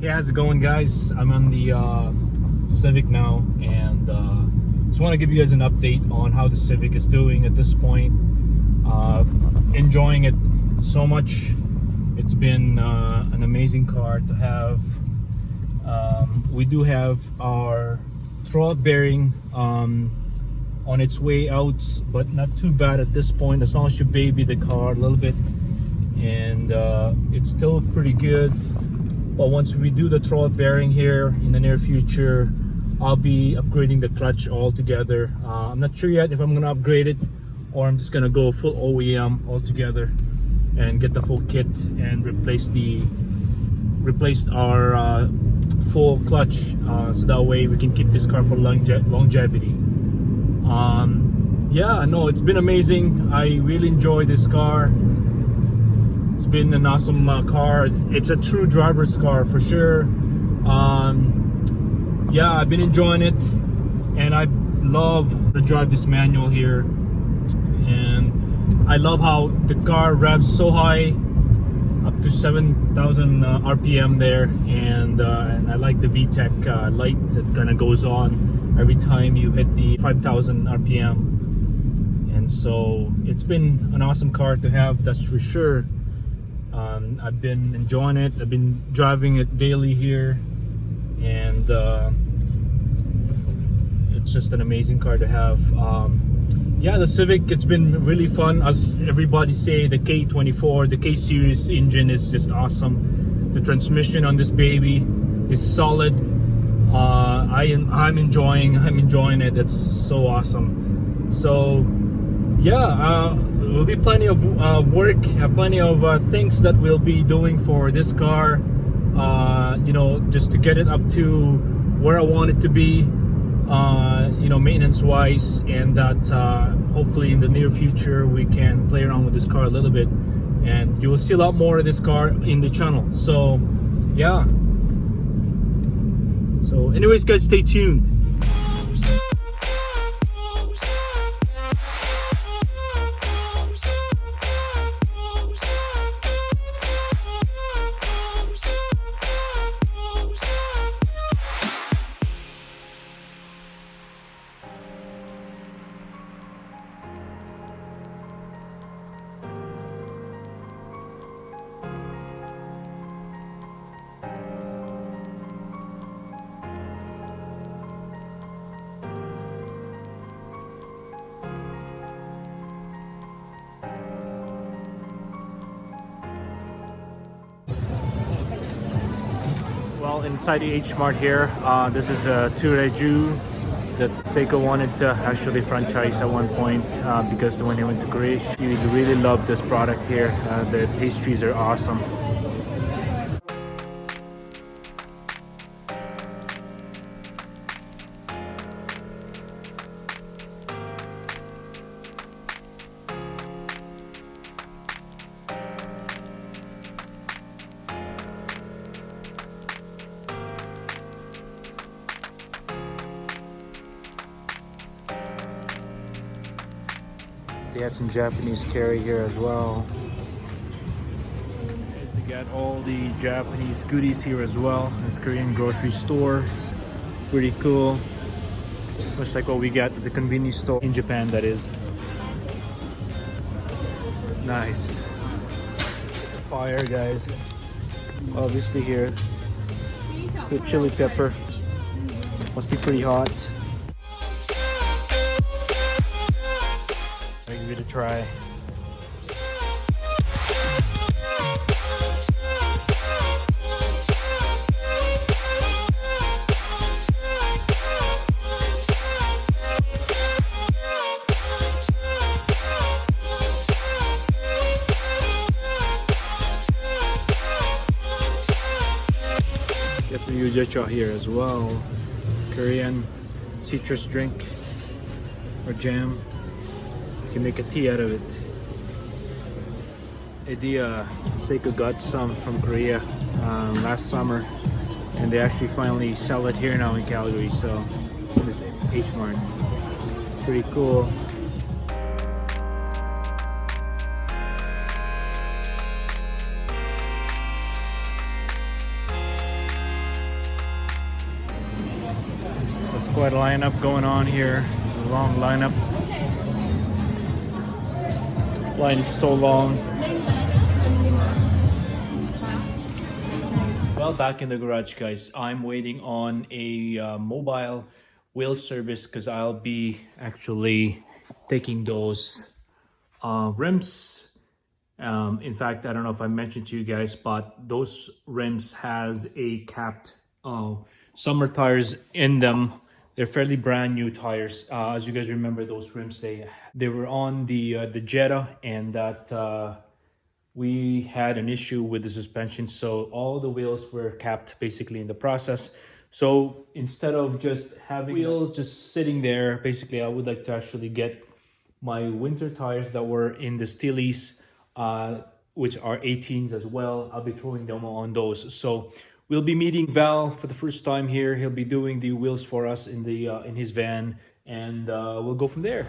Hey, how's it going, guys? I'm on the Civic now, and just want to give you guys an update on how the Civic is doing at this point. Enjoying it so much. It's been an amazing car to have. We do have our throwout bearing on its way out, but not too bad at this point, as long as you baby the car a little bit, and it's still pretty good. But once we do the throwout bearing here in the near future, I'll be upgrading the clutch altogether. I'm not sure yet if I'm gonna upgrade it or I'm just gonna go full OEM altogether and get the full kit and replace our full clutch, so that way we can keep this car for longevity. Yeah, no, it's been amazing. I really enjoy this car. It's been an awesome car. It's a true driver's car for sure. Yeah, I've been enjoying it, and I love to drive this manual here. And I love how the car revs so high, up to 7,000 RPM there, and I like the VTEC light that kind of goes on every time you hit the 5,000 RPM. And so it's been an awesome car to have, that's for sure. I've been enjoying it. I've been driving it daily here, and it's just an amazing car to have. Yeah, the Civic, it's been really fun. As everybody say, the K24, the K series engine is just awesome. The transmission on this baby is solid. I'm enjoying it. It's so awesome. So yeah, will be plenty of work, plenty of things that we'll be doing for this car, you know, just to get it up to where I want it to be, you know, maintenance wise, and that hopefully in the near future we can play around with this car a little bit, and you will see a lot more of this car in the channel. So yeah, so anyways, guys, stay tuned. Well, inside the H Mart here, this is a Tureju that Seiko wanted to actually franchise at one point, because when he went to Korea, he really loved this product here. The pastries are awesome. They have some Japanese curry here as well. They got all the Japanese goodies here as well. This Korean grocery store, pretty cool. Looks like what we got at the convenience store in Japan, that is. Nice. Fire, guys. Obviously here, the chili pepper must be pretty hot. I'll give it a try. Get some yujacha here as well. Korean citrus drink or jam. You can make a tea out of it. Seiko got some from Korea last summer, and they actually finally sell it here now in Calgary. So this H Mart, pretty cool. There's quite a lineup going on here. It's a long lineup. Line is so long. Well, back in the garage, guys. I'm waiting on a mobile wheel service because I'll be actually taking those rims. In fact, I don't know if I mentioned to you guys, but those rims has a capped summer tires in them. They're fairly brand new tires. As you guys remember, those rims, they were on the Jetta, and that we had an issue with the suspension, so all the wheels were capped basically in the process. So instead of just having wheels just sitting there, basically I would like to actually get my winter tires that were in the Steelies, which are 18s as well. I'll be throwing them on those. So we'll be meeting Val for the first time here. He'll be doing the wheels for us in the in his van, and we'll go from there.